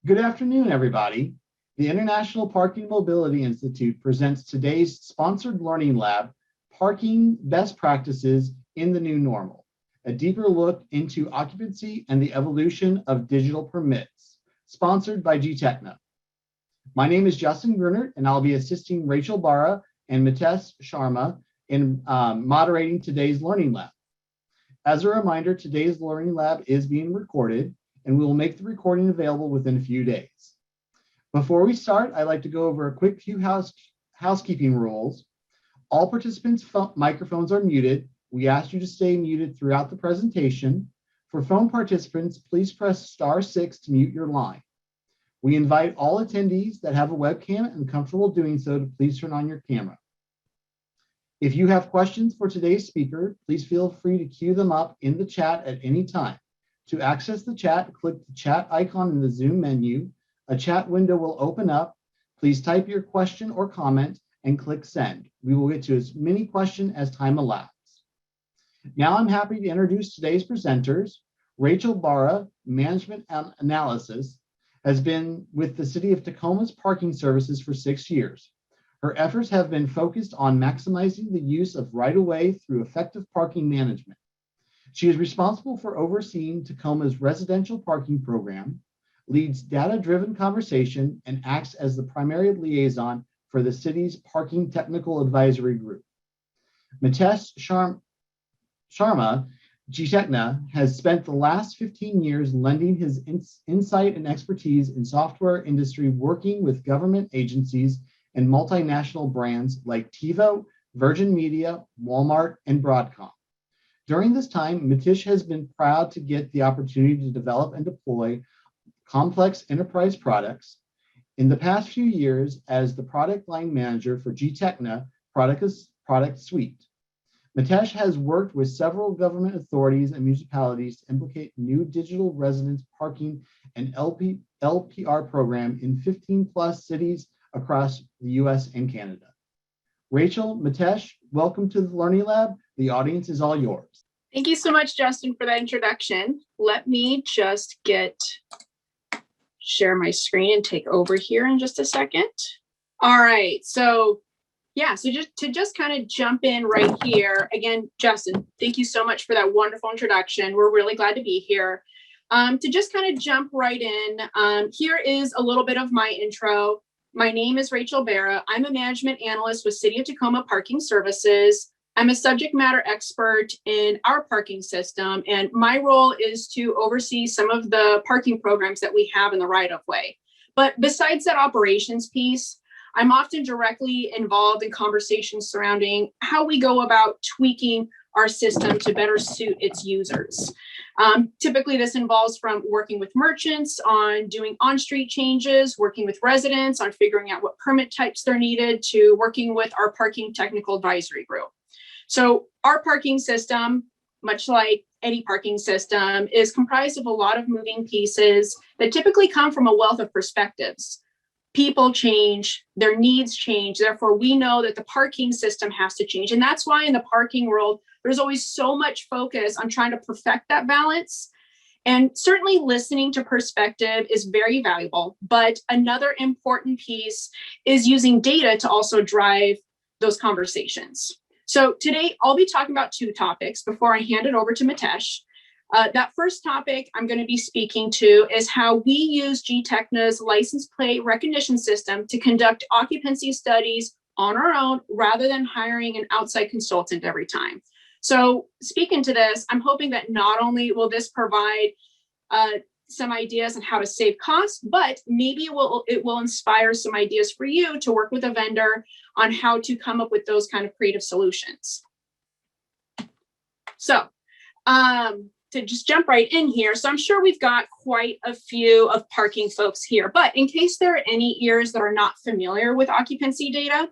Good afternoon, everybody. The International Parking Mobility Institute presents today's sponsored learning lab, Parking Best Practices in the New Normal, a deeper look into occupancy and the evolution of digital permits, sponsored by GTechna. My name is Justin Grunert, and I'll be assisting Rachel Barba and Mitesh Sharma in moderating today's learning lab. As a reminder, today's learning lab is being recorded, and we will make the recording available within a few days. Before we start, I'd like to go over a quick few housekeeping rules. All participants' microphones are muted. We ask you to stay muted throughout the presentation. For phone participants, please press *6 to mute your line. We invite all attendees that have a webcam and comfortable doing so to please turn on your camera. If you have questions for today's speaker, please feel free to queue them up in the chat at any time. To access the chat, click the chat icon in the Zoom menu. A chat window will open up. Please type your question or comment and click send. We will get to as many questions as time allows. Now I'm happy to introduce today's presenters. Rachel Barba, Management Analysis, has been with the City of Tacoma's parking services for 6 years. Her efforts have been focused on maximizing the use of right-of-way through effective parking management. She is responsible for overseeing Tacoma's residential parking program, leads data-driven conversation, and acts as the primary liaison for the city's parking technical advisory group. Mitesh Sharma, GTechna, has spent the last 15 years lending his insight and expertise in software industry, working with government agencies and multinational brands like TiVo, Virgin Media, Walmart, and Broadcom. During this time, Mitesh has been proud to get the opportunity to develop and deploy complex enterprise products. In the past few years, as the product line manager for GTechna product suite, Mitesh has worked with several government authorities and municipalities to implement new digital residence parking and LPR program in 15 plus cities across the US and Canada. Rachel, Mitesh, welcome to the Learning Lab. The audience is all yours. Thank you so much, Justin, for that introduction. Let me just share my screen and take over here in just a second. All right, so just kind of jump in right here. Again, Justin, thank you so much for that wonderful introduction. We're really glad to be here. To just kind of jump right in, here is a little bit of my intro. My name is Rachel Barba. I'm a management analyst with City of Tacoma Parking Services. I'm a subject matter expert in our parking system, and my role is to oversee some of the parking programs that we have in the right-of-way. But besides that operations piece, I'm often directly involved in conversations surrounding how we go about tweaking our system to better suit its users. Typically, this involves from working with merchants on doing on-street changes, working with residents on figuring out what permit types they're needed, to working with our parking technical advisory group. So our parking system, much like any parking system, is comprised of a lot of moving pieces that typically come from a wealth of perspectives. People change, their needs change, therefore we know that the parking system has to change. And that's why in the parking world, there's always so much focus on trying to perfect that balance. And certainly listening to perspective is very valuable, but another important piece is using data to also drive those conversations. So today I'll be talking about 2 topics before I hand it over to Mitesh. That first topic I'm going to be speaking to is how we use GTechna's license plate recognition system to conduct occupancy studies on our own rather than hiring an outside consultant every time. So speaking to this, I'm hoping that not only will this provide some ideas on how to save costs, but maybe it will inspire some ideas for you to work with a vendor on how to come up with those kind of creative solutions. So to just jump right in here. So I'm sure we've got quite a few of parking folks here, but in case there are any ears that are not familiar with occupancy data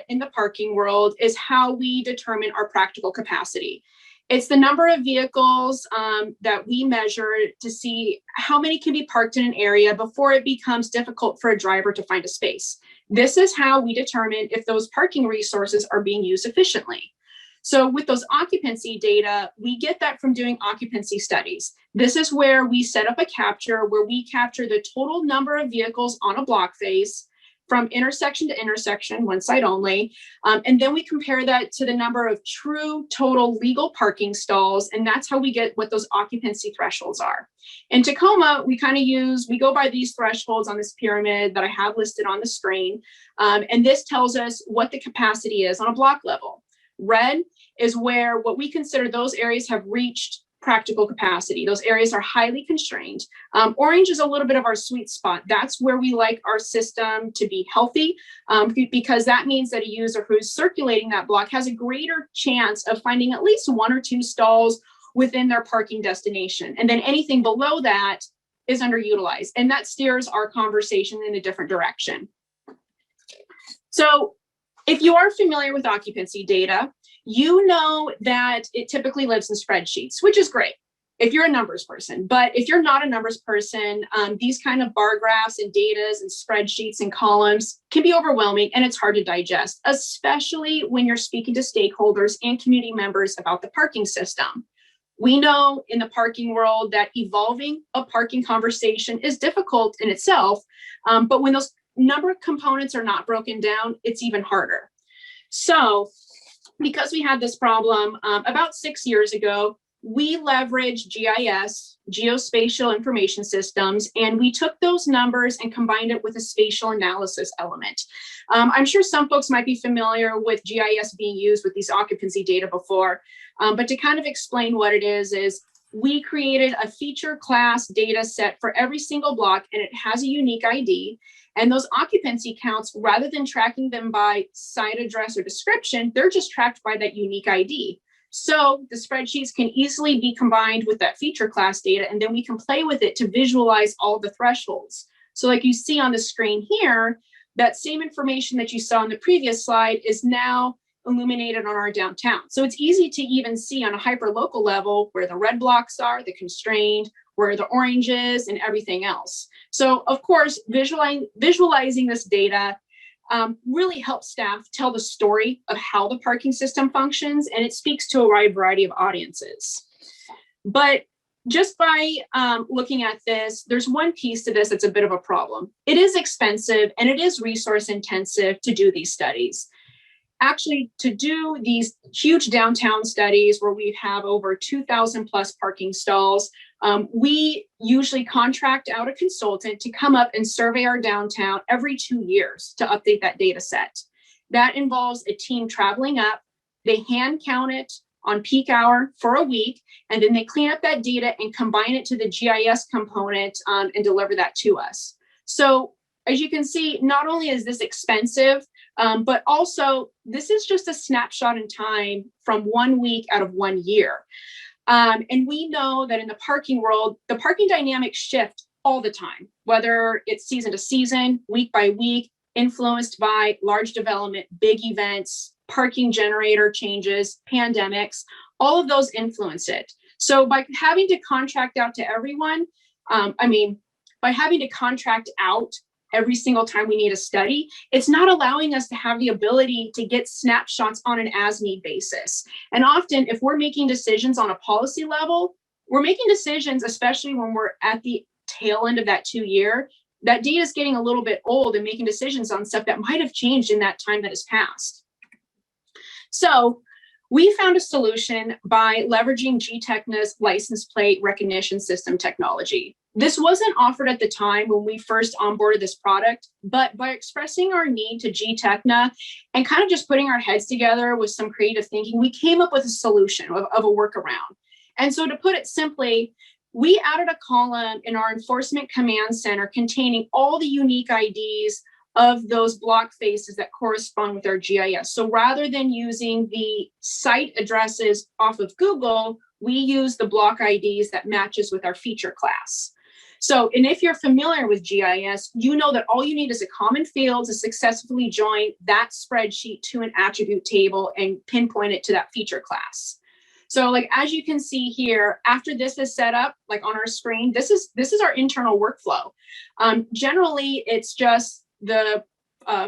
in the parking world is how we determine our practical capacity. It's the number of vehicles that we measure to see how many can be parked in an area before it becomes difficult for a driver to find a space. This is how we determine if those parking resources are being used efficiently. So with those occupancy data, we get that from doing occupancy studies. This is where we set up a capture where we capture the total number of vehicles on a block face from intersection to intersection, one side only. And then we compare that to the number of true total legal parking stalls. And that's how we get what those occupancy thresholds are. In Tacoma, we go by these thresholds on this pyramid that I have listed on the screen. And this tells us what the capacity is on a block level. Red is where what we consider those areas have reached practical capacity. Those areas are highly constrained. Orange is a little bit of our sweet spot. That's where we like our system to be healthy, because that means that a user who's circulating that block has a greater chance of finding at least one or two stalls within their parking destination. And then anything below that is underutilized. And that steers our conversation in a different direction. So if you are familiar with occupancy data, you know that it typically lives in spreadsheets, which is great if you're a numbers person. But if you're not a numbers person, these kind of bar graphs and datas and spreadsheets and columns can be overwhelming and it's hard to digest, especially when you're speaking to stakeholders and community members about the parking system. We know in the parking world that evolving a parking conversation is difficult in itself, but when those number of components are not broken down, it's even harder. So because we had this problem about 6 years ago, we leveraged GIS, geospatial information systems, and we took those numbers and combined it with a spatial analysis element. I'm sure some folks might be familiar with GIS being used with these occupancy data before, but to kind of explain what it is we created a feature class data set for every single block, and it has a unique ID. And those occupancy counts, rather than tracking them by site address or description, they're just tracked by that unique ID. So the spreadsheets can easily be combined with that feature class data, and then we can play with it to visualize all the thresholds. So like you see on the screen here, that same information that you saw on the previous slide is now illuminated on our downtown. So it's easy to even see on a hyper-local level where the red blocks are, the constrained, where the orange is, and everything else. So of course, visualizing this data really helps staff tell the story of how the parking system functions, and it speaks to a wide variety of audiences. But just by looking at this, there's one piece to this that's a bit of a problem. It is expensive and it is resource intensive to do these studies. Actually, to do these huge downtown studies where we have over 2,000 plus parking stalls, we usually contract out a consultant to come up and survey our downtown every 2 years to update that data set. That involves a team traveling up, they hand count it on peak hour for a week, and then they clean up that data and combine it to the GIS component and deliver that to us. So as you can see, not only is this expensive, but also this is just a snapshot in time from 1 week out of 1 year. And we know that in the parking world, the parking dynamics shift all the time, whether it's season to season, week by week, influenced by large development, big events, parking generator changes, pandemics, all of those influence it. So by having to contract out to everyone, by having to contract out every single time we need a study, it's not allowing us to have the ability to get snapshots on an as-need basis. And often, if we're making decisions on a policy level, we're making decisions, especially when we're at the tail end of that 2 year, that data is getting a little bit old and making decisions on stuff that might have changed in that time that has passed. So we found a solution by leveraging GTechna's license plate recognition system technology. This wasn't offered at the time when we first onboarded this product, but by expressing our need to GTechna and kind of just putting our heads together with some creative thinking, we came up with a solution of a workaround. And so to put it simply, we added a column in our enforcement command center containing all the unique IDs of those block faces that correspond with our GIS. So rather than using the site addresses off of Google, we use the block IDs that matches with our feature class. So, and if you're familiar with GIS, you know that all you need is a common field to successfully join that spreadsheet to an attribute table and pinpoint it to that feature class. So like, as you can see here, after this is set up, like on our screen, this is our internal workflow. Generally, it's just the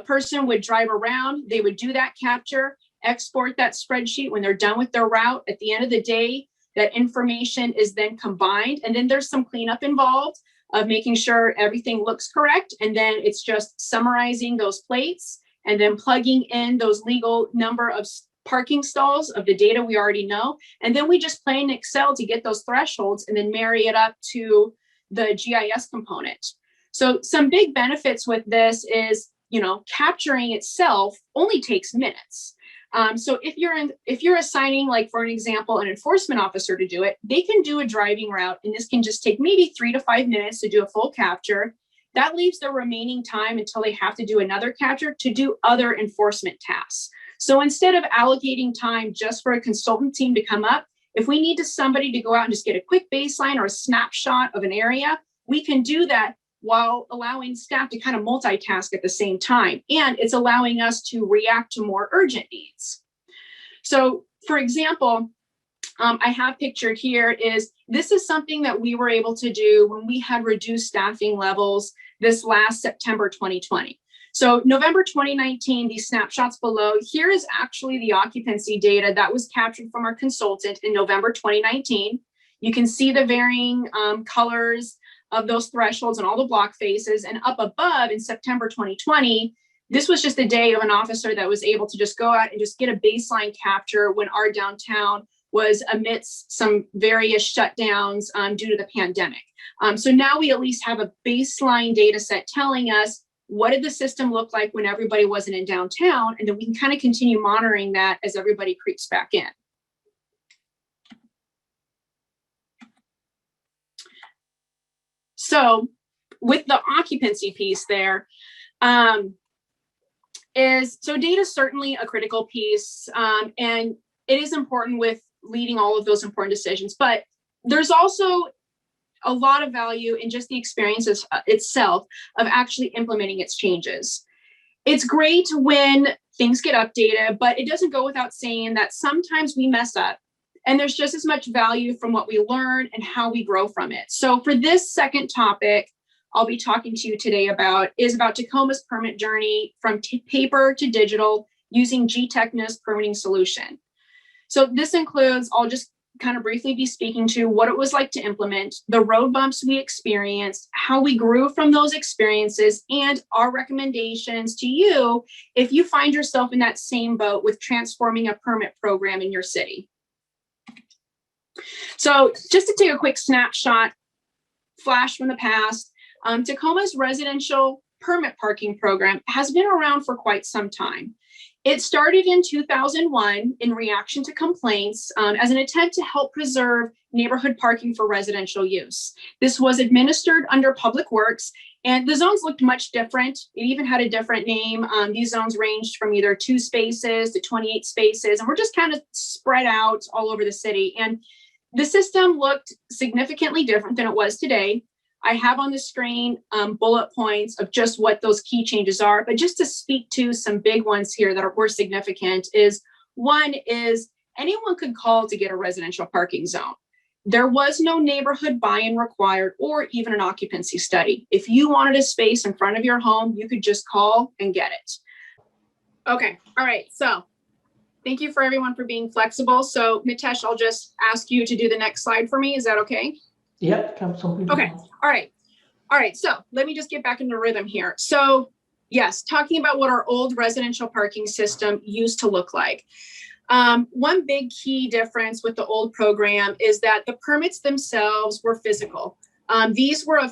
person would drive around, they would do that capture, export that spreadsheet when they're done with their route. At the end of the day, that information is then combined, and then there's some cleanup involved of making sure everything looks correct. And then it's just summarizing those plates and then plugging in those legal number of parking stalls of the data we already know. And then we just play in Excel to get those thresholds and then marry it up to the GIS component. So some big benefits with this is, capturing itself only takes minutes. So if you're assigning, like for an example, an enforcement officer to do it, they can do a driving route, and this can just take maybe 3 to 5 minutes to do a full capture. That leaves the remaining time until they have to do another capture to do other enforcement tasks. So instead of allocating time just for a consultant team to come up, if we need somebody to go out and just get a quick baseline or a snapshot of an area, we can do that while allowing staff to kind of multitask at the same time. And it's allowing us to react to more urgent needs. So for example, I have pictured here this is something that we were able to do when we had reduced staffing levels this last September 2020. So November 2019, these snapshots below, here is actually the occupancy data that was captured from our consultant in November 2019. You can see the varying colors of those thresholds and all the block faces. And up above in September 2020, this was just a day of an officer that was able to just go out and just get a baseline capture when our downtown was amidst some various shutdowns due to the pandemic. So now we at least have a baseline data set telling us what did the system look like when everybody wasn't in downtown, and then we can kind of continue monitoring that as everybody creeps back in. So with the occupancy piece there, data is certainly a critical piece, and it is important with leading all of those important decisions, but there's also a lot of value in just the experience itself of actually implementing its changes. It's great when things get updated, but it doesn't go without saying that sometimes we mess up, and there's just as much value from what we learn and how we grow from it. So for this second topic I'll be talking to you today about Tacoma's permit journey from paper to digital using GTechna's permitting solution. So this includes, I'll just kind of briefly be speaking to what it was like to implement, the road bumps we experienced, how we grew from those experiences, and our recommendations to you if you find yourself in that same boat with transforming a permit program in your city. So just to take a quick snapshot, flash from the past, Tacoma's residential permit parking program has been around for quite some time. It started in 2001 in reaction to complaints as an attempt to help preserve neighborhood parking for residential use. This was administered under Public Works, and the zones looked much different. It even had a different name. These zones ranged from either 2 spaces to 28 spaces, and we're just kind of spread out all over the city. And the system looked significantly different than it was today. I have on the screen bullet points of just what those key changes are, but just to speak to some big ones here that were significant is, one is anyone could call to get a residential parking zone. There was no neighborhood buy-in required or even an occupancy study. If you wanted a space in front of your home, you could just call and get it. Okay, all right, so thank you for everyone for being flexible. So Mitesh, I'll just ask you to do the next slide for me. Is that okay? Yep, completely. Okay, all right. So let me just get back into rhythm here. So yes, talking about what our old residential parking system used to look like. One big key difference with the old program is that the permits themselves were physical. These were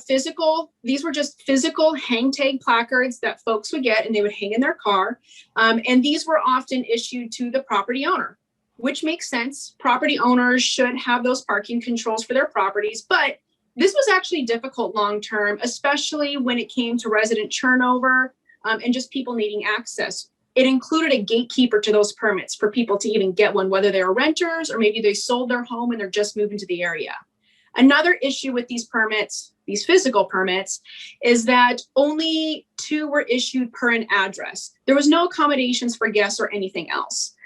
just physical hang tag placards that folks would get and they would hang in their car. And these were often issued to the property owner, which makes sense. Property owners should have those parking controls for their properties, but this was actually difficult long-term, especially when it came to resident turnover and just people needing access. It included a gatekeeper to those permits for people to even get one, whether they were renters or maybe they sold their home and they're just moving to the area. Another issue with these permits, these physical permits, is that only 2 were issued per an address. There was no accommodations for guests or anything else.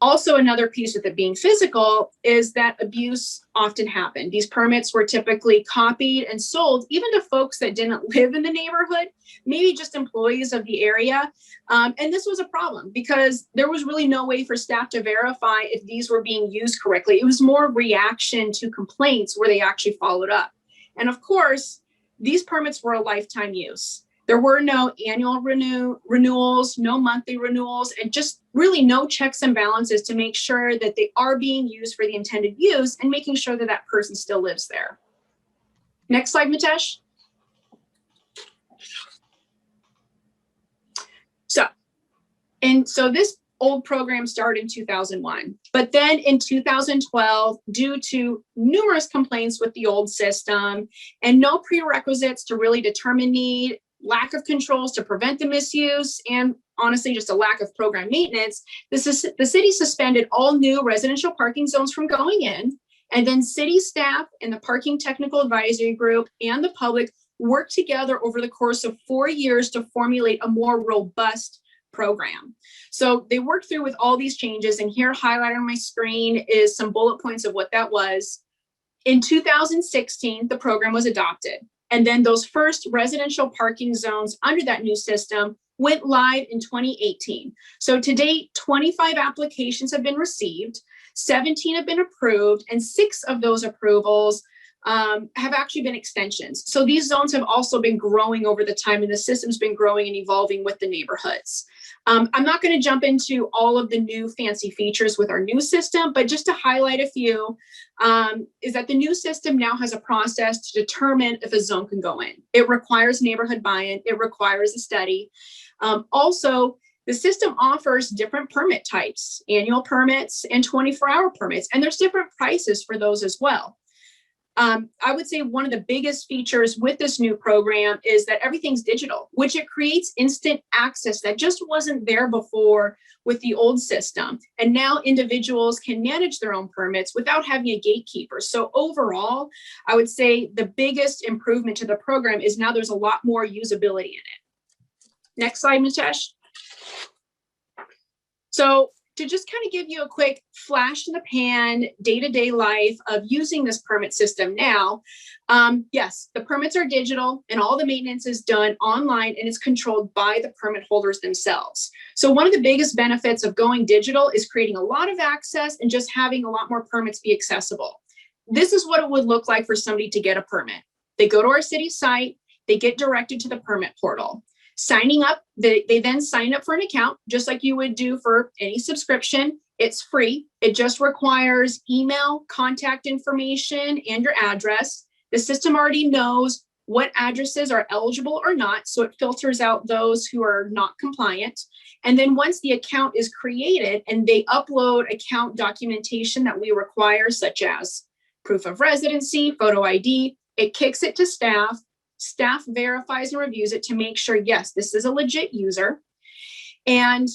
Also, another piece with it being physical is that abuse often happened. These permits were typically copied and sold even to folks that didn't live in the neighborhood, maybe just employees of the area. And this was a problem because there was really no way for staff to verify if these were being used correctly. It was more reaction to complaints where they actually followed up. And of course, these permits were a lifetime use. There were no annual renewals, no monthly renewals, and just really no checks and balances to make sure that they are being used for the intended use and making sure that that person still lives there. Next slide, Mitesh. So this old program started in 2001, but then in 2012, due to numerous complaints with the old system and no prerequisites to really determine need, lack of controls to prevent the misuse, and honestly, just a lack of program maintenance, the city suspended all new residential parking zones from going in, and then city staff and the Parking Technical Advisory Group and the public worked together over the course of 4 years to formulate a more robust program. So they worked through with all these changes, and here highlighted on my screen is some bullet points of what that was. In 2016, the program was adopted. And then those first residential parking zones under that new system went live in 2018. So to date, 25 applications have been received, 17 have been approved, and 6 of those approvals have actually been extensions. So these zones have also been growing over the time, and the system's been growing and evolving with the neighborhoods. I'm not going to jump into all of the new fancy features with our new system, but just to highlight a few, is that the new system now has a process to determine if a zone can go in. It requires neighborhood buy-in. It requires a study. Also, the system offers different permit types, annual permits and 24-hour permits, and there's different prices for those as well. I would say one of the biggest features with this new program is that everything's digital, which it creates instant access that just wasn't there before with the old system. And now individuals can manage their own permits without having a gatekeeper. So overall, I would say the biggest improvement to the program is now there's a lot more usability in it. Next slide, Mitesh. So to just kind of give you a quick flash in the pan, day-to-day life of using this permit system now, yes, the permits are digital and all the maintenance is done online and it's controlled by the permit holders themselves. So one of the biggest benefits of going digital is creating a lot of access and just having a lot more permits be accessible. This is what it would look like for somebody to get a permit. They go to our city site, they get directed to the permit portal. Signing up, they then sign up for an account, just like you would do for any subscription. It's free. It just requires email, contact information, and your address. The system already knows what addresses are eligible or not, so it filters out those who are not compliant. And then once the account is created and they upload account documentation that we require, such as proof of residency, photo ID, it kicks it to staff. Staff verifies and reviews it to make sure, yes, this is a legit user. And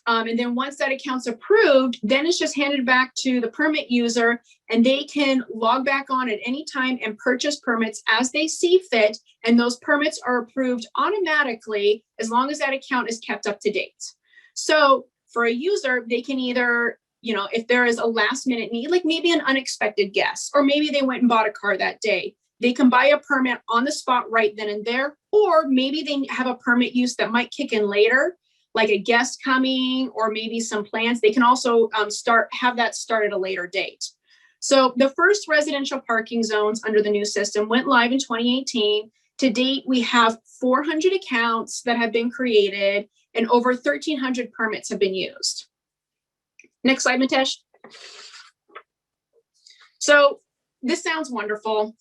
then once that account's approved, then it's just handed back to the permit user and they can log back on at any time and purchase permits as they see fit. And those permits are approved automatically as long as that account is kept up to date. So for a user, they can either, if there is a last minute need, like maybe an unexpected guest, or maybe they went and bought a car that day, they can buy a permit on the spot right then and there, or maybe they have a permit use that might kick in later, like a guest coming, or maybe some plans. They can also have that start at a later date. So the first residential parking zones under the new system went live in 2018. To date, we have 400 accounts that have been created and over 1,300 permits have been used. Next slide, Mitesh. So this sounds wonderful.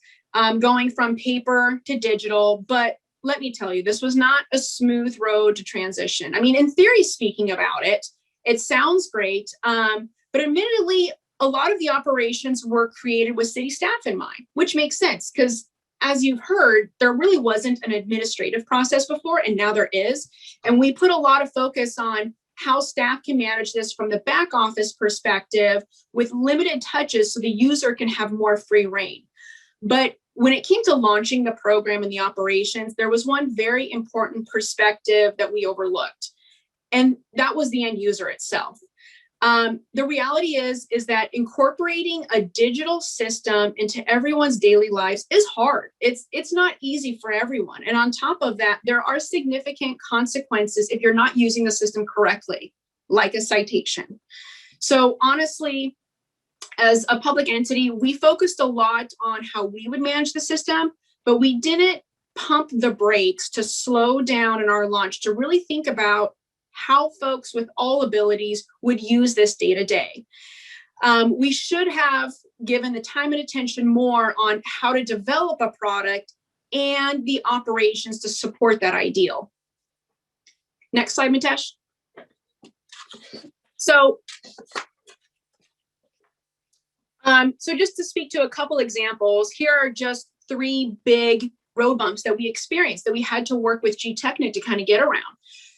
Going from paper to digital, but let me tell you, this was not a smooth road to transition. I mean, in theory, speaking about it, it sounds great, but admittedly, a lot of the operations were created with city staff in mind, which makes sense because as you've heard, there really wasn't an administrative process before, and now there is. And we put a lot of focus on how staff can manage this from the back office perspective with limited touches so the user can have more free reign. But when it came to launching the program and the operations, there was one very important perspective that we overlooked, and that was the end user itself. The reality is that incorporating a digital system into everyone's daily lives is hard. It's not easy for everyone. And on top of that, there are significant consequences if you're not using the system correctly, like a citation. So honestly, as a public entity, we focused a lot on how we would manage the system, but we didn't pump the brakes to slow down in our launch to really think about how folks with all abilities would use this day to day. We should have given the time and attention more on how to develop a product and the operations to support that ideal. Next slide, Mitesh. So just to speak to a couple examples, here are just 3 big road bumps that we experienced that we had to work with GTechnik to kind of get around.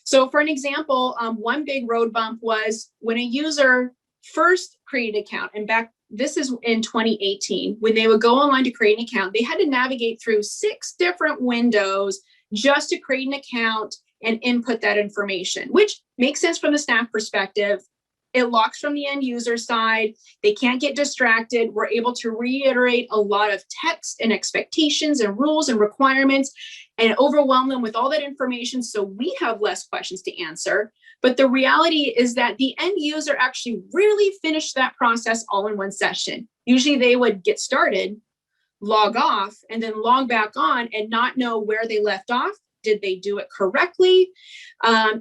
So for an example, one big road bump was when a user first created an account, and this is in 2018, when they would go online to create an account, they had to navigate through 6 different windows just to create an account and input that information, which makes sense from the staff perspective. It locks from the end user side. They can't get distracted. We're able to reiterate a lot of text and expectations and rules and requirements and overwhelm them with all that information so we have less questions to answer. But the reality is that the end user actually really finished that process all in one session. Usually they would get started, log off, and then log back on and not know where they left off. Did they do it correctly?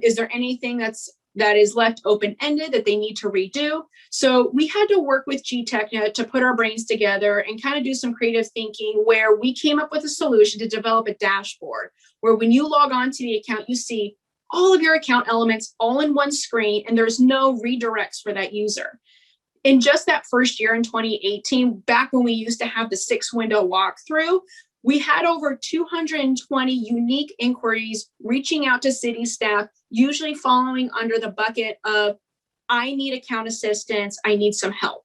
Is there anything that is left open-ended that they need to redo? So we had to work with GTechnik to put our brains together and kind of do some creative thinking where we came up with a solution to develop a dashboard where when you log on to the account, you see all of your account elements all in one screen and there's no redirects for that user. In just that first year in 2018, back when we used to have the 6-window walkthrough, we had over 220 unique inquiries reaching out to city staff, usually following under the bucket of, I need account assistance, I need some help.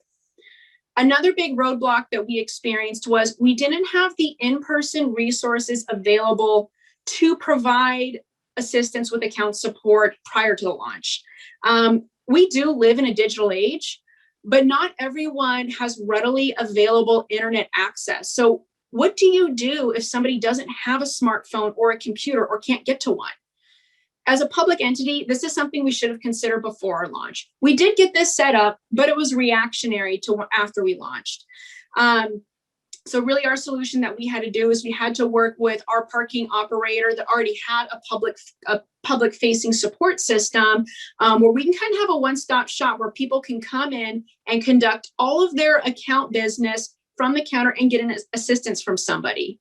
Another big roadblock that we experienced was we didn't have the in-person resources available to provide assistance with account support prior to the launch. We do live in a digital age, but not everyone has readily available internet access. So what do you do if somebody doesn't have a smartphone or a computer or can't get to one? As a public entity, this is something we should have considered before our launch. We did get this set up, but it was reactionary to after we launched. So really our solution that we had to do is we had to work with our parking operator that already had a public facing support system where we can kind of have a one-stop shop where people can come in and conduct all of their account business from the counter and get an assistance from somebody.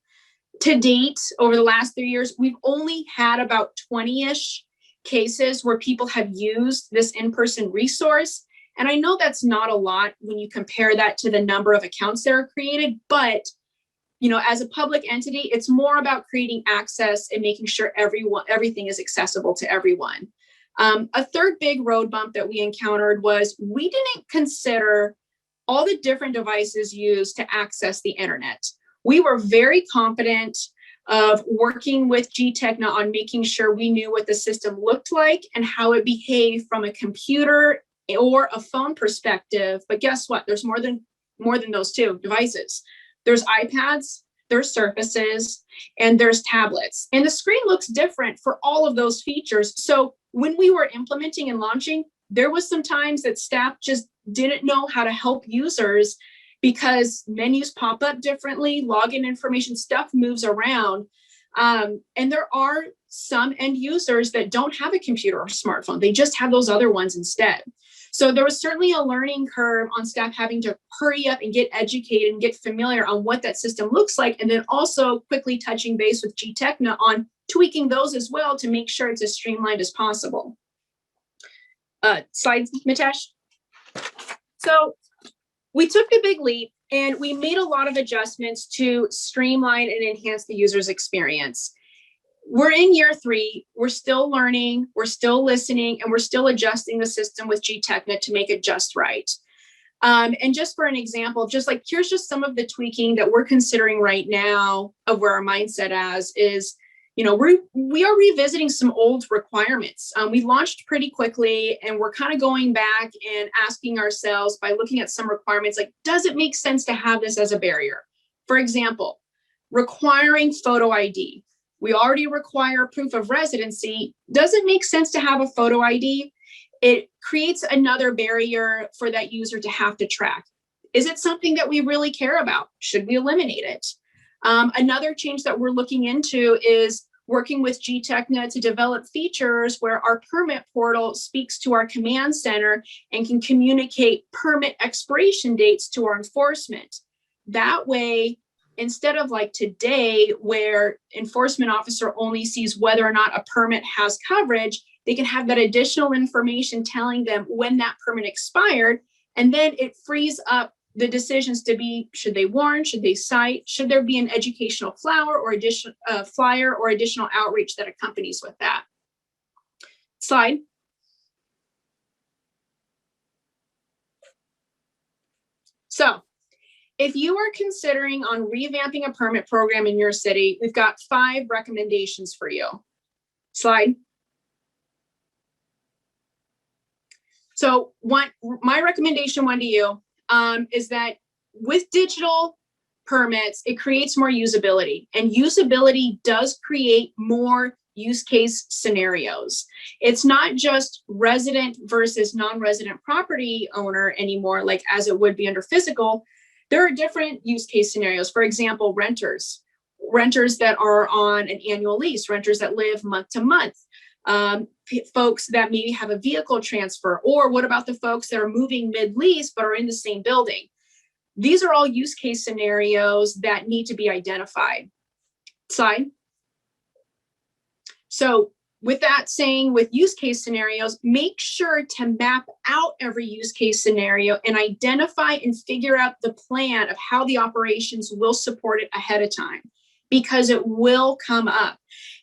To date, over the last 3 years, we've only had about 20-ish cases where people have used this in-person resource. And I know that's not a lot when you compare that to the number of accounts that are created, but as a public entity, it's more about creating access and making sure everything is accessible to everyone. A third big road bump that we encountered was we didn't consider all the different devices used to access the internet. We were very confident of working with GTechnik on making sure we knew what the system looked like and how it behaved from a computer or a phone perspective. But guess what? There's more than those 2 devices. There's iPads, there's Surfaces, and there's tablets. And the screen looks different for all of those features. So when we were implementing and launching, there was some times that staff just didn't know how to help users because menus pop up differently, login information, stuff moves around. And there are some end users that don't have a computer or smartphone. They just have those other ones instead. So there was certainly a learning curve on staff having to hurry up and get educated and get familiar on what that system looks like. And then also quickly touching base with GTechnik on tweaking those as well to make sure it's as streamlined as possible. Slides, Mitesh. So we took the big leap and we made a lot of adjustments to streamline and enhance the user's experience. We're in year 3, we're still learning, we're still listening, and we're still adjusting the system with GTechnik to make it just right. And just for an example, here's just some of the tweaking that we're considering right now of where our mindset is we are revisiting some old requirements. We launched pretty quickly, and we're kind of going back and asking ourselves by looking at some requirements, like, does it make sense to have this as a barrier? For example, requiring photo ID. We already require proof of residency. Does it make sense to have a photo ID? It creates another barrier for that user to have to track. Is it something that we really care about? Should we eliminate it? Another change that we're looking into is working with GTechna to develop features where our permit portal speaks to our command center and can communicate permit expiration dates to our enforcement. That way, instead of like today, where enforcement officer only sees whether or not a permit has coverage, they can have that additional information telling them when that permit expired, and then it frees up the decisions to be, should they warn, should they cite, should there be an educational flyer or additional outreach that accompanies with that. Slide. So if you are considering on revamping a permit program in your city, we've got 5 recommendations for you. Slide. So my recommendation to you is that with digital permits, it creates more usability, and usability does create more use case scenarios. It's not just resident versus non-resident property owner anymore, like as it would be under physical. There are different use case scenarios. For example, renters that are on an annual lease, renters that live month to month, folks that maybe have a vehicle transfer, or what about the folks that are moving mid-lease but are in the same building? These are all use case scenarios that need to be identified. Slide. So with that saying, with use case scenarios, make sure to map out every use case scenario and identify and figure out the plan of how the operations will support it ahead of time, because it will come up.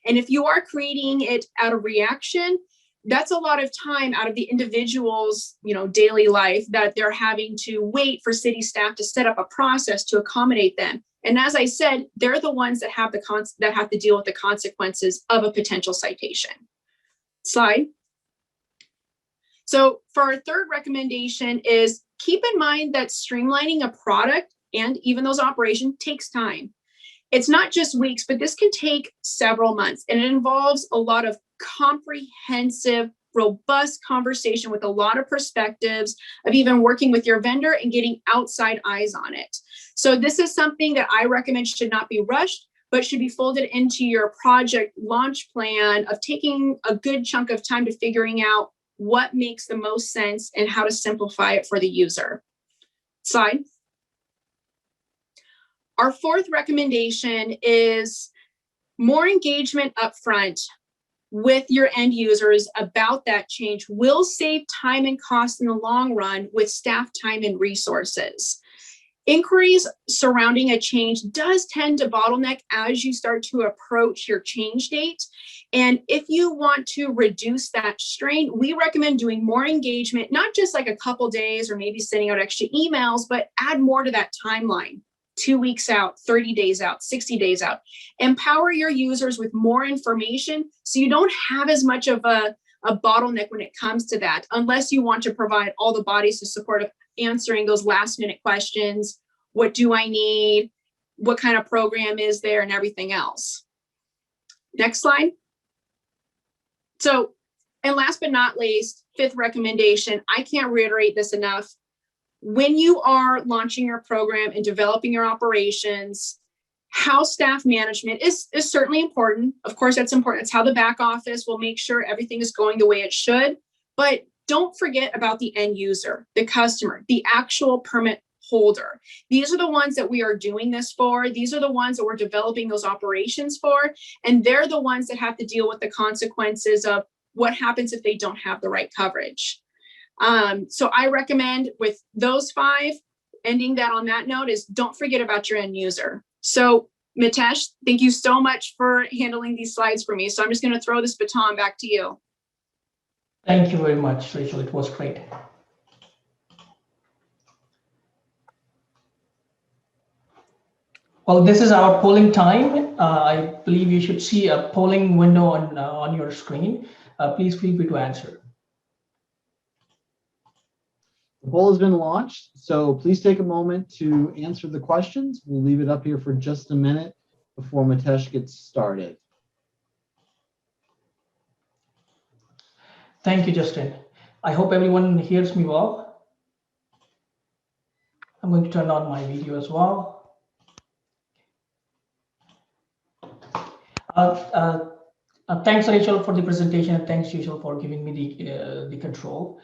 And if you are creating it out of reaction, that's a lot of time out of the individual's, daily life that they're having to wait for city staff to set up a process to accommodate them. And as I said, they're the ones that have to deal with the consequences of a potential citation. Slide. So for our third recommendation is keep in mind that streamlining a product and even those operations takes time. It's not just weeks, but this can take several months, and it involves a lot of comprehensive, robust conversation with a lot of perspectives of even working with your vendor and getting outside eyes on it. So this is something that I recommend should not be rushed, but should be folded into your project launch plan of taking a good chunk of time to figuring out what makes the most sense and how to simplify it for the user. Slide. Our fourth recommendation is more engagement upfront with your end users about that change will save time and cost in the long run with staff time and resources. Inquiries surrounding a change does tend to bottleneck as you start to approach your change date. And if you want to reduce that strain, we recommend doing more engagement, not just like a couple days or maybe sending out extra emails, but add more to that timeline. 2 weeks out, 30 days out, 60 days out. Empower your users with more information so you don't have as much of a bottleneck when it comes to that, unless you want to provide all the bodies to support of answering those last minute questions. What do I need? What kind of program is there, and everything else. Next slide. So, and last but not least, fifth recommendation, I can't reiterate this enough. When you are launching your program and developing your operations, house staff management is certainly important. Of course, that's important. It's how the back office will make sure everything is going the way it should. But don't forget about the end user, the customer, the actual permit holder. These are the ones that we are doing this for. These are the ones that we're developing those operations for. And they're the ones that have to deal with the consequences of what happens if they don't have the right coverage. So I recommend with those 5, ending that on that note is don't forget about your end user. So Mitesh, thank you so much for handling these slides for me. So I'm just going to throw this baton back to you. Thank you very much, Rachel. It was great. Well, this is our polling time. I believe you should see a polling window on your screen. Please feel free to answer. The poll has been launched, so please take a moment to answer the questions. We'll leave it up here for just a minute before Mitesh gets started. Thank you, Justin. I hope everyone hears me well. I'm going to turn on my video as well. Thanks, Rachel, for the presentation, and thanks, Rachel, for giving me the control.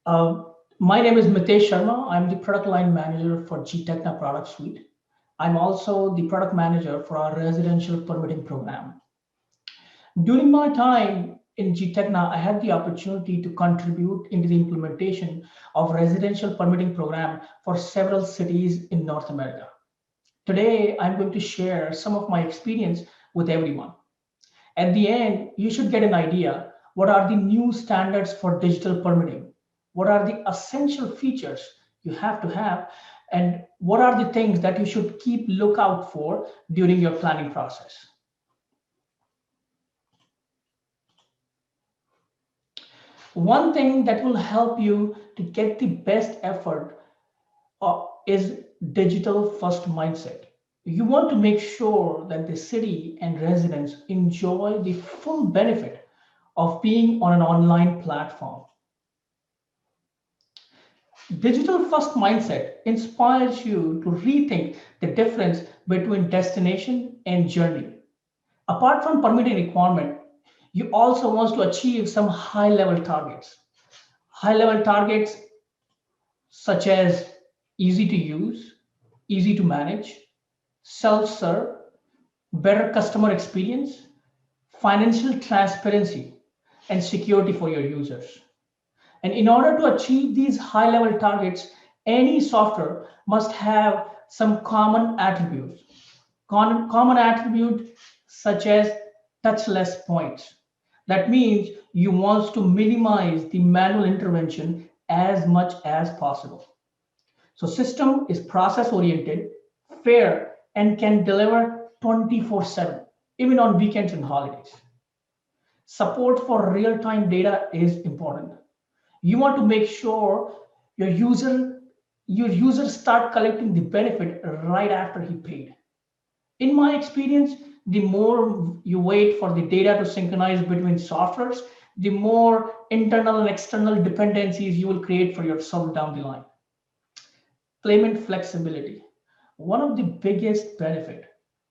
My name is Mitesh Sharma. I'm the product line manager for GTechna product suite. I'm also the product manager for our residential permitting program. During my time in GTechna, I had the opportunity to contribute into the implementation of residential permitting program for several cities in North America. Today, I'm going to share some of my experience with everyone. At the end, you should get an idea what are the new standards for digital permitting, what are the essential features you have to have, and what are the things that you should keep lookout for during your planning process. One thing that will help you to get the best effort is digital first mindset. You want to make sure that the city and residents enjoy the full benefit of being on an online platform. Digital first mindset inspires you to rethink the difference between destination and journey. Apart from permitting requirement, you also want to achieve some high-level targets. High-level targets such as easy to use, easy to manage, self-serve, better customer experience, financial transparency, and security for your users. And in order to achieve these high-level targets, any software must have some common attributes. Common attribute such as touchless points. That means you want to minimize the manual intervention as much as possible. So system is process-oriented, fair, and can deliver 24/7, even on weekends and holidays. Support for real-time data is important. You want to make sure your users start collecting the benefit right after he paid. In my experience, the more you wait for the data to synchronize between softwares, the more internal and external dependencies you will create for yourself down the line. Payment flexibility. One of the biggest benefit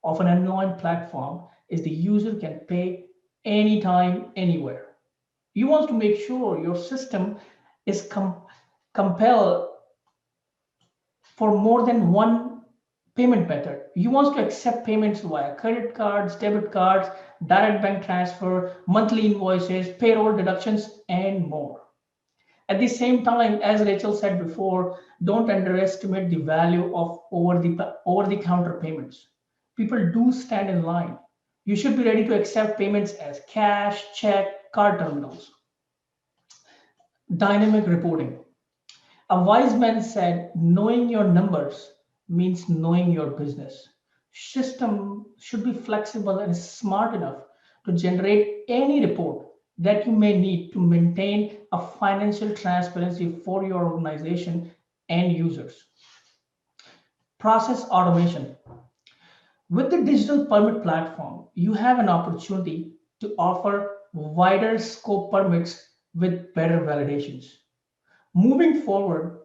of an online platform is the user can pay anytime, anywhere. You want to make sure your system is compelled for more than one payment method. You want to accept payments via credit cards, debit cards, direct bank transfer, monthly invoices, payroll deductions, and more. At the same time, as Rachel said before, don't underestimate the value of over-the-counter payments. People do stand in line. You should be ready to accept payments as cash, check, card terminals. Dynamic reporting. A wise man said, knowing your numbers means knowing your business. System should be flexible and smart enough to generate any report that you may need to maintain a financial transparency for your organization and users. Process automation. With the digital permit platform, you have an opportunity to offer wider scope permits with better validations. Moving forward,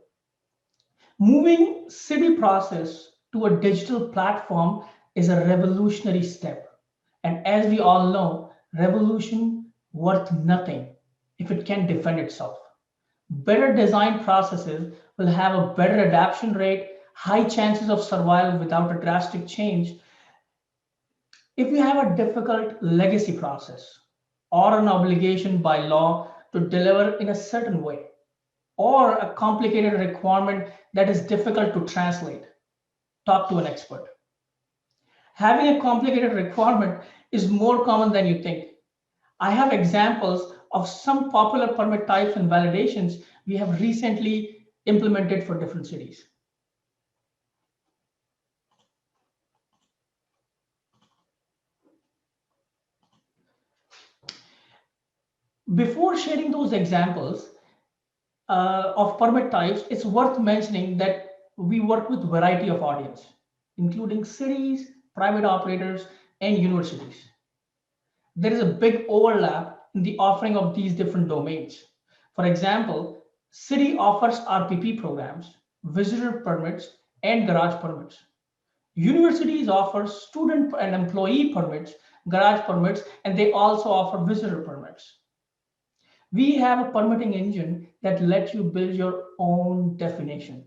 moving city process to a digital platform is a revolutionary step. And as we all know, revolution worth nothing if it can't defend itself. Better designed processes will have a better adoption rate, high chances of survival without a drastic change. If you have a difficult legacy process or an obligation by law to deliver in a certain way, or a complicated requirement that is difficult to translate, talk to an expert. Having a complicated requirement is more common than you think. I have examples of some popular permit types and validations we have recently implemented for different cities. Before sharing those examples of permit types, it's worth mentioning that we work with variety of audience, including cities, private operators, and universities. There is a big overlap in the offering of these different domains. For example, city offers RPP programs, visitor permits, and garage permits. Universities offer student and employee permits, garage permits, and they also offer visitor permits. We have a permitting engine that lets you build your own definition.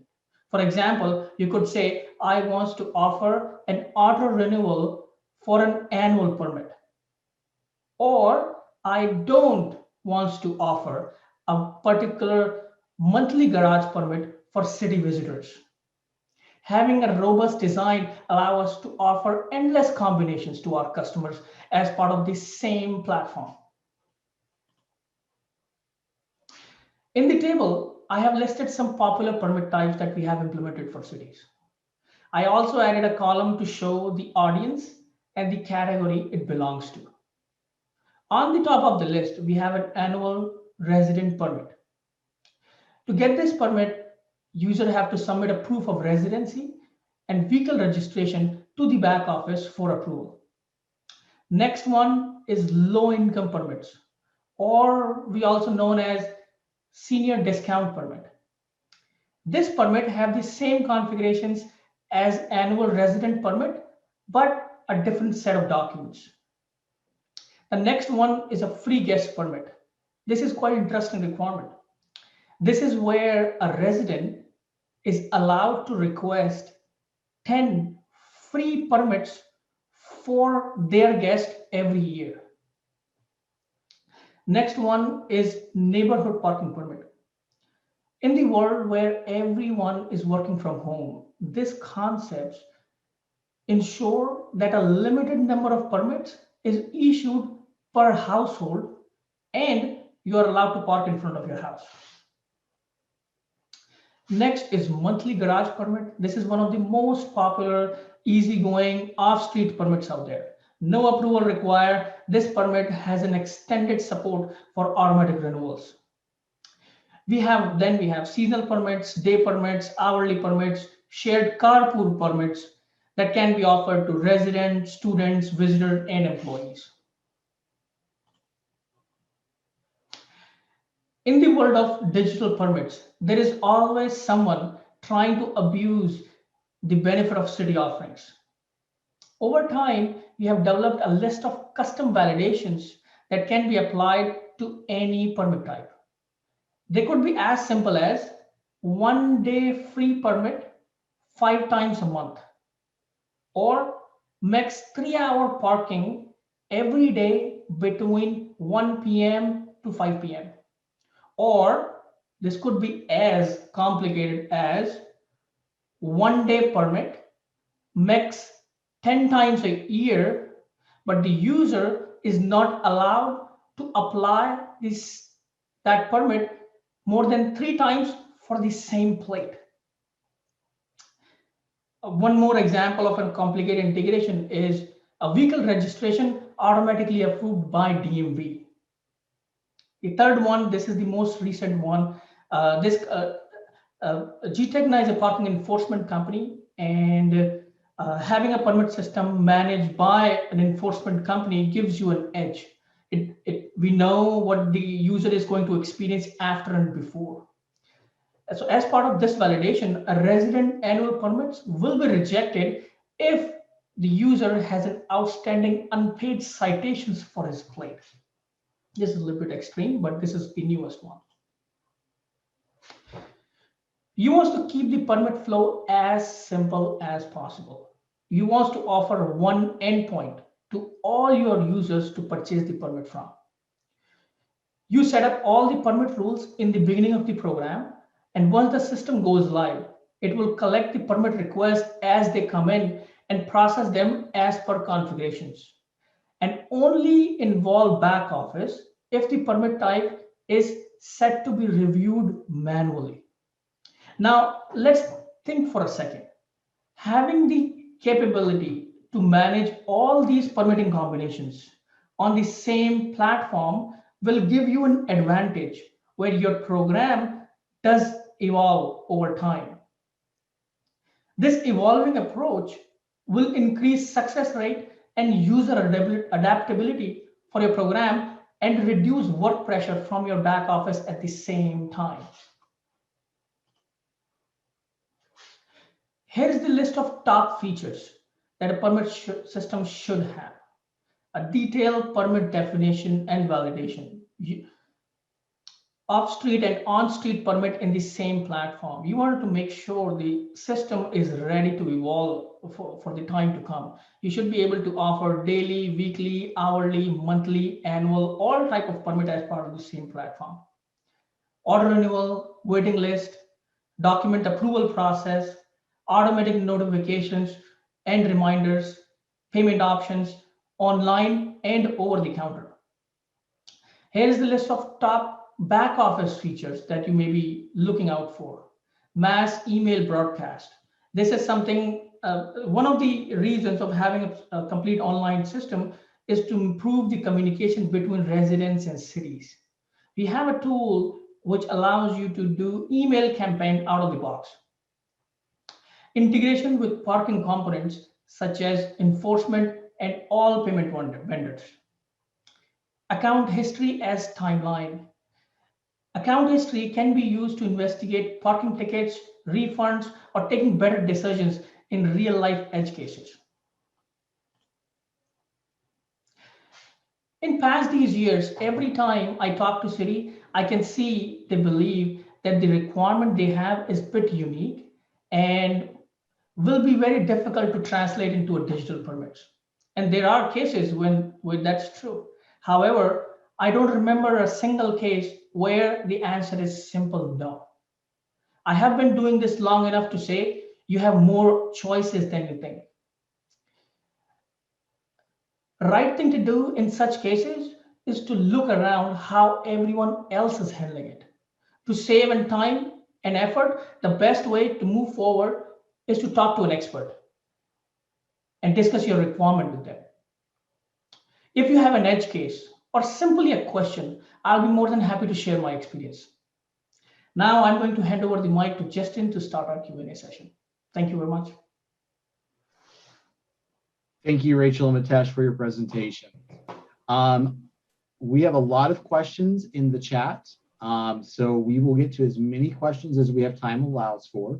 For example, you could say, I want to offer an auto renewal for an annual permit, or I don't want to offer a particular monthly garage permit for city visitors. Having a robust design allows us to offer endless combinations to our customers as part of the same platform. In the table, I have listed some popular permit types that we have implemented for cities. I also added a column to show the audience and the category it belongs to. On the top of the list, we have an annual resident permit. To get this permit, users have to submit a proof of residency and vehicle registration to the back office for approval. Next one is low income permits, or we also known as senior discount permit. This permit have the same configurations as annual resident permit, but a different set of documents. The next one is a free guest permit. This is quite interesting requirement. This is where a resident is allowed to request 10 free permits for their guest every year. Next one is neighborhood parking permit. In the world where everyone is working from home, this concept ensure that a limited number of permits is issued per household and you are allowed to park in front of your house. Next is monthly garage permit. This is one of the most popular, easygoing off-street permits out there. No approval required. This permit has an extended support for automatic renewals. We have seasonal permits, day permits, hourly permits, shared carpool permits that can be offered to residents, students, visitors, and employees. In the world of digital permits, there is always someone trying to abuse the benefit of city offerings. Over time, we have developed a list of custom validations that can be applied to any permit type. They could be as simple as 1 day free permit 5 times a month, or max 3-hour parking every day between 1 p.m. to 5 p.m. Or this could be as complicated as 1 day permit, max 10 times a year, but the user is not allowed to apply that permit more than 3 times for the same plate. One more example of a complicated integration is a vehicle registration automatically approved by DMV. The third one, this is the most recent one. GTECNA is a parking enforcement company, and having a permit system managed by an enforcement company gives you an edge. We know what the user is going to experience after and before. So as part of this validation, a resident annual permits will be rejected if the user has an outstanding unpaid citations for his plate. This is a little bit extreme, but this is the newest one. You want to keep the permit flow as simple as possible. You want to offer one endpoint to all your users to purchase the permit from. You set up all the permit rules in the beginning of the program, and once the system goes live, it will collect the permit requests as they come in and process them as per configurations, and only involve back office if the permit type is set to be reviewed manually. Now, let's think for a second. Having the capability to manage all these permitting combinations on the same platform will give you an advantage where your program does evolve over time. This evolving approach will increase success rate and user adaptability for your program and reduce work pressure from your back office at the same time. Here is the list of top features that a permit system should have. A detailed permit definition and validation. Off-street and on-street permit in the same platform. You want to make sure the system is ready to evolve for the time to come. You should be able to offer daily, weekly, hourly, monthly, annual, all type of permit as part of the same platform. Order renewal, waiting list, document approval process, automatic notifications and reminders, payment options, online and over the counter. Here is the list of top back office features that you may be looking out for. Mass email broadcast. This is something, one of the reasons of having a complete online system is to improve the communication between residents and cities. We have a tool which allows you to do email campaign out of the box. Integration with parking components such as enforcement and all payment vendors. Account history as timeline. Account history can be used to investigate parking tickets, refunds, or taking better decisions in real-life edge cases. In past these years, every time I talk to city, I can see they believe that the requirement they have is a bit unique and will be very difficult to translate into a digital permit. And there are cases when that's true. However, I don't remember a single case where the answer is simple no. I have been doing this long enough to say you have more choices than you think. Right thing to do in such cases is to look around how everyone else is handling it. To save in time and effort, the best way to move forward is to talk to an expert and discuss your requirement with them. If you have an edge case or simply a question, I'll be more than happy to share my experience. Now I'm going to hand over the mic to Justin to start our Q&A session. Thank you very much. Thank you, Rachel and Mitesh, for your presentation. We have a lot of questions in the chat, so we will get to as many questions as we have time allows for.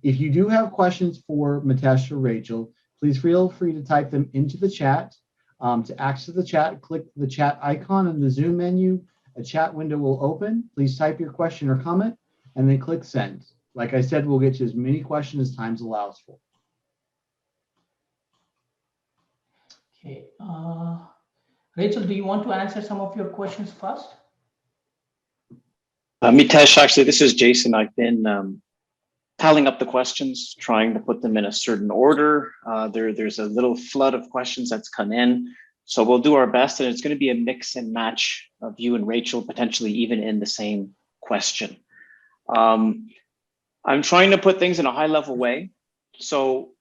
If you do have questions for Mitesh or Rachel, please feel free to type them into the chat. To access the chat, click the chat icon in the Zoom menu. A chat window will open. Please type your question or comment and then click send. Like I said, we'll get to as many questions as time allows for. Okay, Rachel, do you want to answer some of your questions first? Mitesh, actually, this is Jason. I've been tallying up the questions, trying to put them in a certain order. There's a little flood of questions that's come in. So we'll do our best, and it's going to be a mix and match of you and Rachel, potentially even in the same question. I'm trying to put things in a high level way. So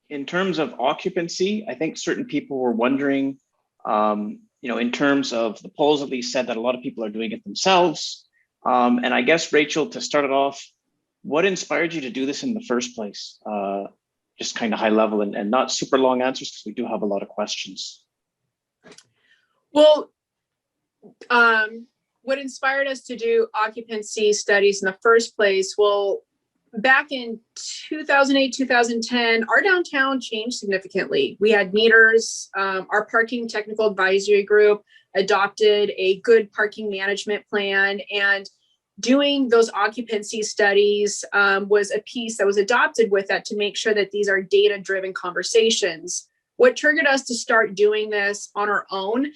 in terms of occupancy, I think certain people were wondering, in terms of the polls at least said that a lot of people are doing it themselves. And I guess, Rachel, to start it off, what inspired you to do this in the first place? Just kind of high level and not super long answers because we do have a lot of questions. Well, what inspired us to do occupancy studies in the first place? Well, back in 2008, 2010, our downtown changed significantly. We had meters. Our parking technical advisory group adopted a good parking management plan, and doing those occupancy studies was a piece that was adopted with that to make sure that these are data-driven conversations. What triggered us to start doing this on our own?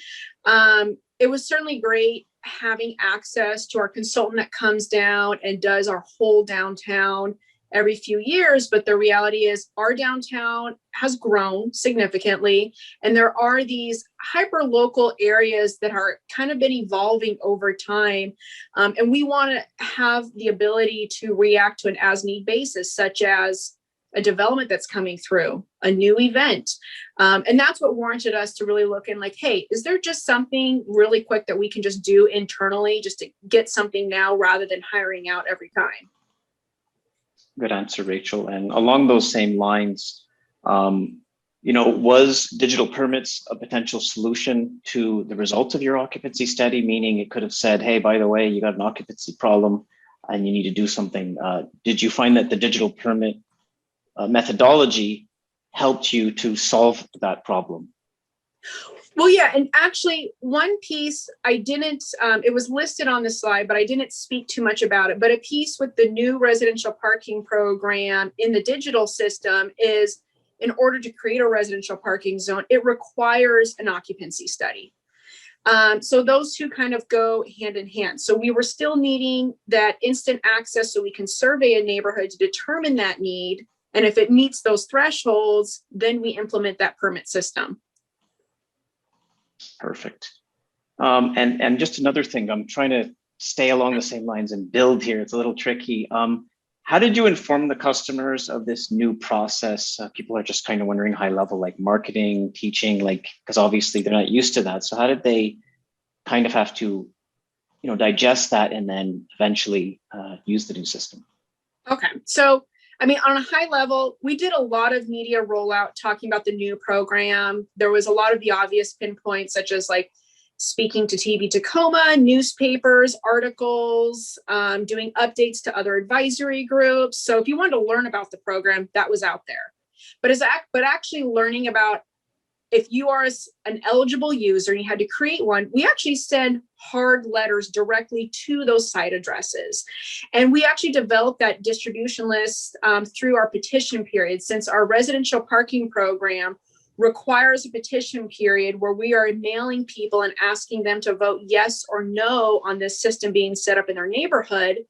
It was certainly great having access to our consultant that comes down and does our whole downtown every few years. But the reality is our downtown has grown significantly. And there are these hyper local areas that are kind of been evolving over time. And we want to have the ability to react to an as need basis, such as a development that's coming through, a new event. And that's what warranted us to really look in like, hey, is there just something really quick that we can just do internally just to get something now rather than hiring out every time? Good answer, Rachel. And along those same lines, was digital permits a potential solution to the results of your occupancy study? Meaning it could have said, hey, by the way, you got an occupancy problem and you need to do something. Did you find that the digital permit methodology helped you to solve that problem? Well, yeah, and actually one piece I didn't, it was listed on the slide, but I didn't speak too much about it. But a piece with the new residential parking program in the digital system is, in order to create a residential parking zone, it requires an occupancy study. So those two kind of go hand in hand. So we were still needing that instant access so we can survey a neighborhood to determine that need. And if it meets those thresholds, then we implement that permit system. Perfect. And just another thing, I'm trying to stay along the same lines and build here. It's a little tricky. How did you inform the customers of this new process? People are just kind of wondering high level, like marketing, teaching, because obviously they're not used to that. So how did they kind of have to, digest that and then eventually use the new system? Okay, so I mean, on a high level, we did a lot of media rollout talking about the new program. There was a lot of the obvious pinpoints, such as like speaking to TV Tacoma, newspapers, articles, doing updates to other advisory groups. So if you wanted to learn about the program, that was out there. But actually learning about, if you are an eligible user and you had to create one, we actually send hard letters directly to those site addresses. And we actually developed that distribution list through our petition period, since our residential parking program requires a petition period where we are mailing people and asking them to vote yes or no on this system being set up in their neighborhood.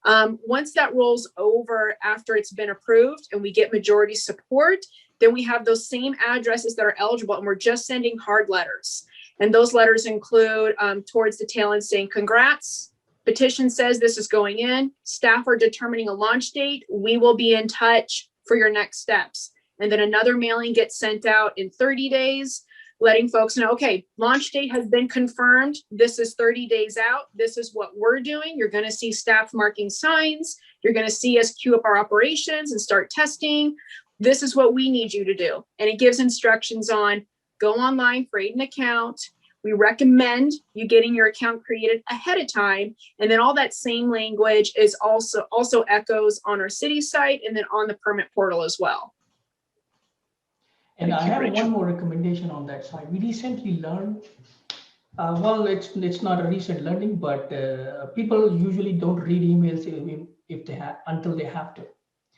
Once that rolls over after it's been approved and we get majority support, then we have those same addresses that are eligible, and we're just sending hard letters. And those letters include towards the tail end saying, congrats, petition says this is going in, staff are determining a launch date, we will be in touch for your next steps. And then another mailing gets sent out in 30 days, letting folks know, okay, launch date has been confirmed. This is 30 days out. This is what we're doing. You're going to see staff marking signs. You're going to see us queue up our operations and start testing. This is what we need you to do. And it gives instructions on go online, create an account. We recommend you getting your account created ahead of time. And then all that same language is also echoes on our city site and then on the permit portal as well. And I have one more recommendation on that side. We recently learned, well, it's not a recent learning, but people usually don't read emails if they have until they have to.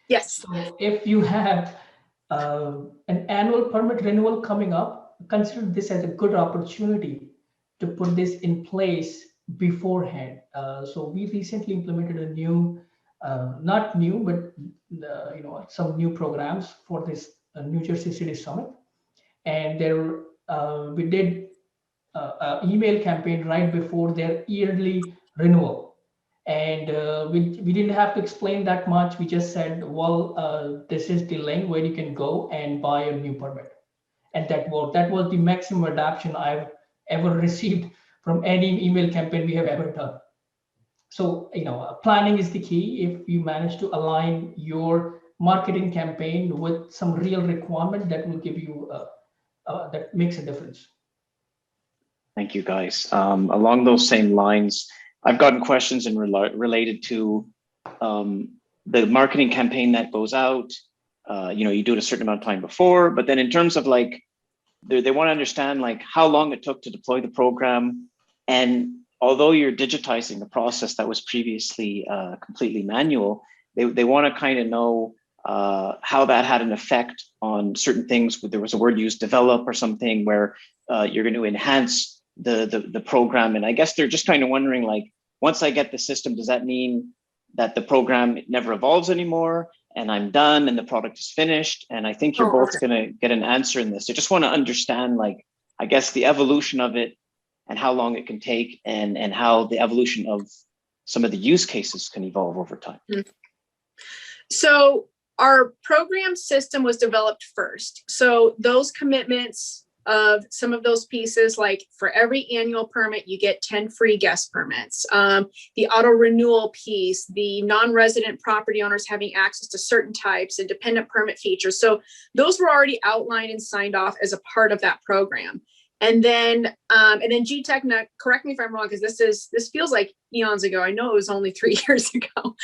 Yes. So if you have an annual permit renewal coming up, consider this as a good opportunity to put this in place beforehand. So we recently implemented a new, not new, but some new programs for this New Jersey City Summit, and there we did an email campaign right before their yearly renewal. And we didn't have to explain that much. We just said, well, this is the link where you can go and buy a new permit. And that was the maximum adoption I've ever received from any email campaign we have ever done. So, planning is the key. If you manage to align your marketing campaign with some real requirement, that will give you, that makes a difference. Thank you, guys. Along those same lines, I've gotten questions related to the marketing campaign that goes out. You do it a certain amount of time before, but then in terms of they want to understand how long it took to deploy the program. And although you're digitizing the process that was previously completely manual, they want to kind of know how that had an effect on certain things. There was a word used, develop or something, where you're going to enhance the program. And I guess they're just kind of wondering, once I get the system, does that mean that the program never evolves anymore and I'm done and the product is finished? And I think you're both going to get an answer in this. I just want to understand, I guess, the evolution of it and how long it can take, and how the evolution of some of the use cases can evolve over time. So our program system was developed first. So those commitments of some of those pieces, like for every annual permit, you get 10 free guest permits. The auto renewal piece, the non-resident property owners having access to certain types and dependent permit features. So those were already outlined and signed off as a part of that program. And then GTech, correct me if I'm wrong, because this feels like eons ago. I know it was only 3 years ago,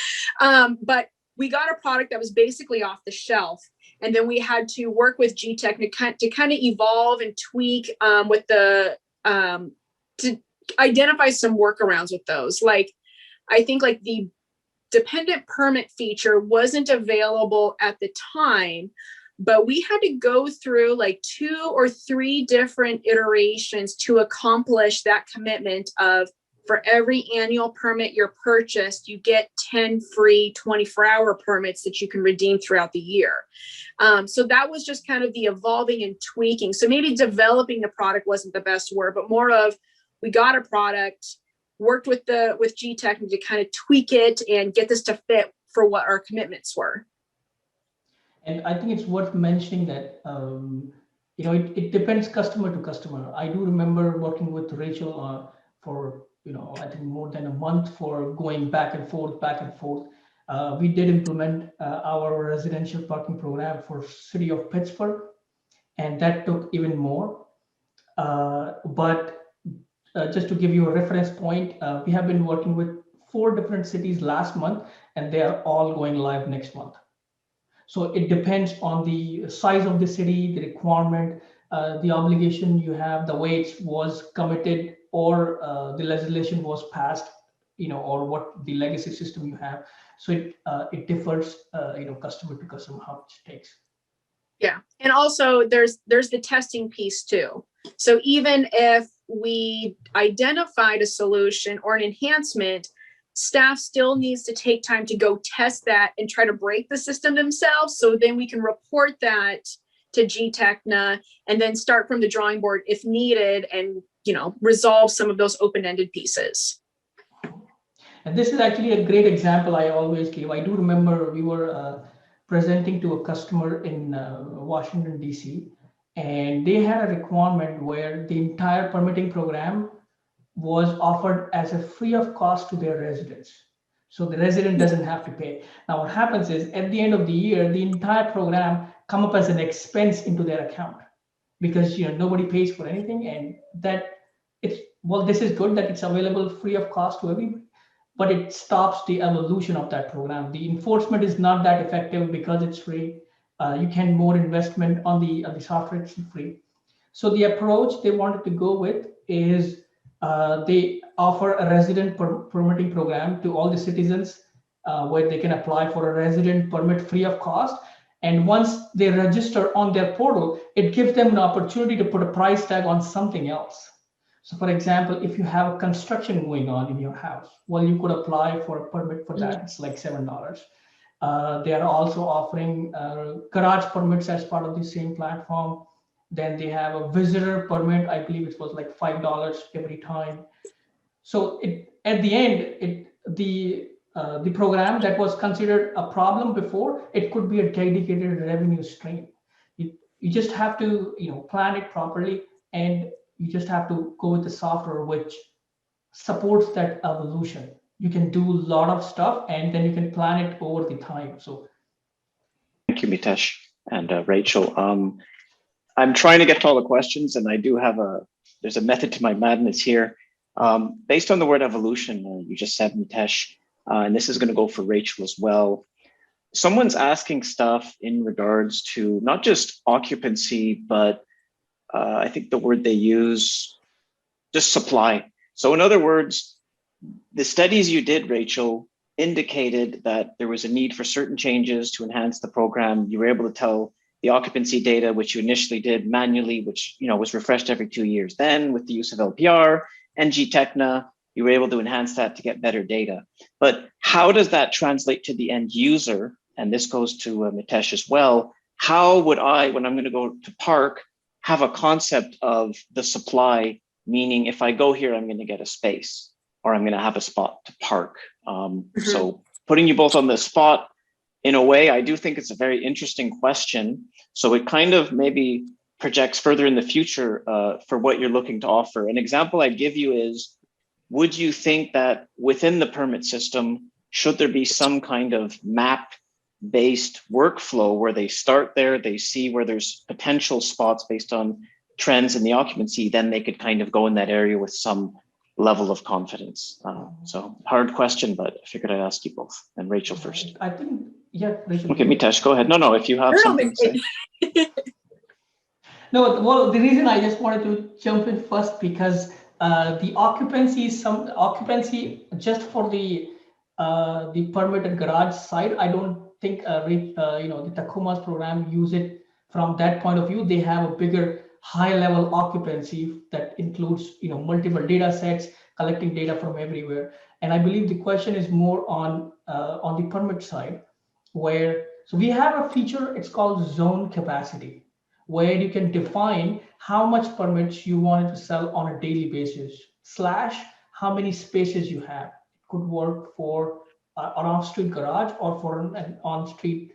but we got a product that was basically off the shelf. And then we had to work with GTech to kind of evolve and tweak with the, to identify some workarounds with those. Like, I think like the dependent permit feature wasn't available at the time, but we had to go through like 2 or 3 different iterations to accomplish that commitment of, for every annual permit you're purchased, you get 10 free 24-hour permits that you can redeem throughout the year. So that was just kind of the evolving and tweaking. So maybe developing the product wasn't the best word, but more of, we got a product, worked with GTech to kind of tweak it and get this to fit for what our commitments were. And I think it's worth mentioning that it depends customer to customer. I do remember working with Rachel for I think more than a month for going back and forth. We did implement our residential parking program for city of Pittsburgh, and that took even more. But just to give you a reference point, we have been working with 4 different cities last month, and they are all going live next month. So it depends on the size of the city, the requirement, the obligation you have, the way it was committed, or the legislation was passed, or what the legacy system you have. So it differs, customer to customer how much it takes. Yeah, and also there's the testing piece too. So even if we identified a solution or an enhancement, staff still needs to take time to go test that and try to break the system themselves. So then we can report that to GTechna and then start from the drawing board if needed and, resolve some of those open-ended pieces. And this is actually a great example I always give. I do remember we were presenting to a customer in Washington, D.C., and they had a requirement where the entire permitting program was offered as a free of cost to their residents. So the resident doesn't have to pay. Now what happens is at the end of the year, the entire program come up as an expense into their account because nobody pays for anything, and that this is good that it's available free of cost to everybody, but it stops the evolution of that program. The enforcement is not that effective because it's free. You can more investment on the software, it's free. So the approach they wanted to go with is they offer a resident permitting program to all the citizens where they can apply for a resident permit free of cost. And once they register on their portal, it gives them an opportunity to put a price tag on something else. So for example, if you have a construction going on in your house, well, you could apply for a permit for that. It's like $7. They are also offering garage permits as part of the same platform. Then they have a visitor permit. I believe it was like $5 every time. So at the end, the program that was considered a problem before, it could be a dedicated revenue stream. You just have to plan it properly, and you just have to go with the software which supports that evolution. You can do a lot of stuff, and then you can plan it over the time. So thank you, Mitesh and Rachel. I'm trying to get to all the questions, and I do have there's a method to my madness here. Based on the word evolution, you just said, Mitesh, and this is going to go for Rachel as well. Someone's asking stuff in regards to not just occupancy, but I think the word they use, just supply. So in other words, the studies you did, Rachel, indicated that there was a need for certain changes to enhance the program. You were able to tell the occupancy data, which you initially did manually, which was refreshed every 2 years. Then with the use of LPR and GTechna, you were able to enhance that to get better data. But how does that translate to the end user? And this goes to Mitesh as well. How would I, when I'm going to go to park, have a concept of the supply, meaning if I go here, I'm going to get a space or I'm going to have a spot to park. So putting you both on the spot, in a way, I do think it's a very interesting question. So it kind of maybe projects further in the future for what you're looking to offer. An example I'd give you is, would you think that within the permit system, should there be some kind of map-based workflow where they start there, they see where there's potential spots based on trends in the occupancy, then they could kind of go in that area with some level of confidence? So hard question, but I figured I'd ask you both. And Rachel first. I think, yeah, Rachel. Okay, Mitesh, go ahead. No, if you have something to say. No, well, the reason I just wanted to jump in first because the occupancy just for the permitted garage side, I don't think the Tacoma's program use it from that point of view. They have a bigger high level occupancy that includes multiple data sets, collecting data from everywhere. And I believe the question is more on the permit side, where so we have a feature, it's called zone capacity, where you can define how much permits you want to sell on a daily basis, / how many spaces you have. It could work for an off-street garage or for an on-street,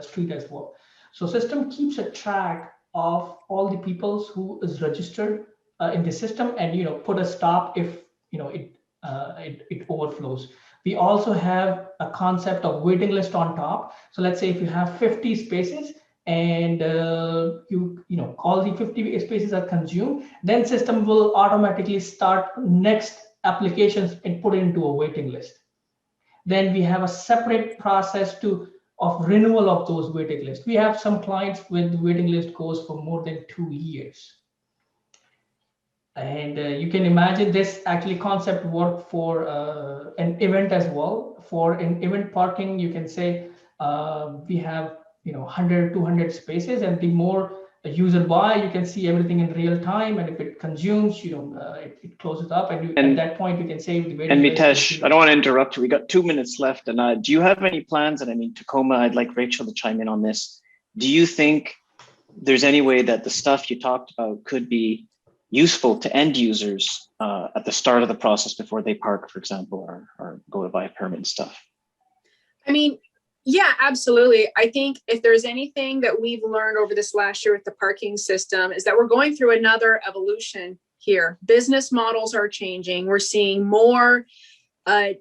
street as well. So system keeps a track of all the people who is registered in the system, and put a stop if it overflows. We also have a concept of waiting list on top. So let's say if you have 50 spaces and all the 50 spaces are consumed, then system will automatically start next applications and put it into a waiting list. Then we have a separate process of renewal of those waiting lists. We have some clients with the waiting list goes for more than 2 years. And you can imagine this actually concept work for an event as well. For an event parking, you can say we have 100, 200 spaces, and the more a user buy, you can see everything in real time. And if it consumes, it closes up, and at that point you can save the waiting list. And Mitesh, I don't want to interrupt you. We got 2 minutes left, and do you have any plans? And I mean, Tacoma, I'd like Rachel to chime in on this. Do you think there's any way that the stuff you talked about could be useful to end users at the start of the process before they park, for example, or go to buy a permit and stuff? I mean, yeah, absolutely. I think if there's anything that we've learned over this last year with the parking system is that we're going through another evolution here. Business models are changing. We're seeing more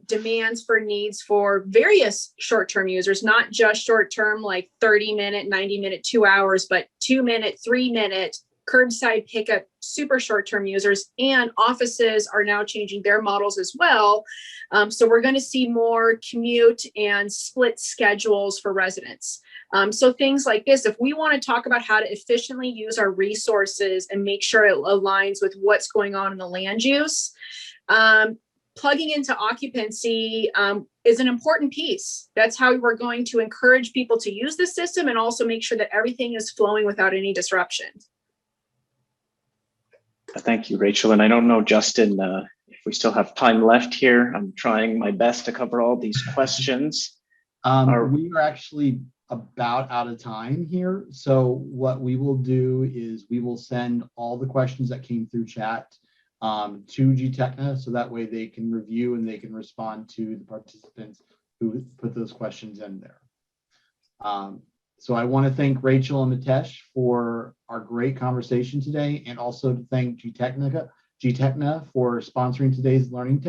demands for needs for various short-term users, not just short-term like 30-minute, 90-minute, 2 hours, but 2-minute, 3-minute, curbside pickup, super short-term users, and offices are now changing their models as well. So we're going to see more commute and split schedules for residents. So things like this, if we want to talk about how to efficiently use our resources and make sure it aligns with what's going on in the land use, plugging into occupancy is an important piece. That's how we're going to encourage people to use the system and also make sure that everything is flowing without any disruption. Thank you, Rachel. And I don't know, Justin, if we still have time left here. I'm trying my best to cover all these questions. We are actually about out of time here. So what we will do is we will send all the questions that came through chat to GTechna, so that way they can review and they can respond to the participants who put those questions in there. So I want to thank Rachel and Mitesh for our great conversation today, and also to thank GTechna for sponsoring today's Learning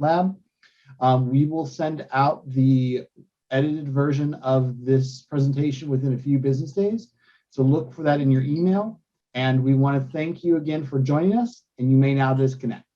Lab. We will send out the edited version of this presentation within a few business days. So look for that in your email. And we want to thank you again for joining us, and you may now disconnect.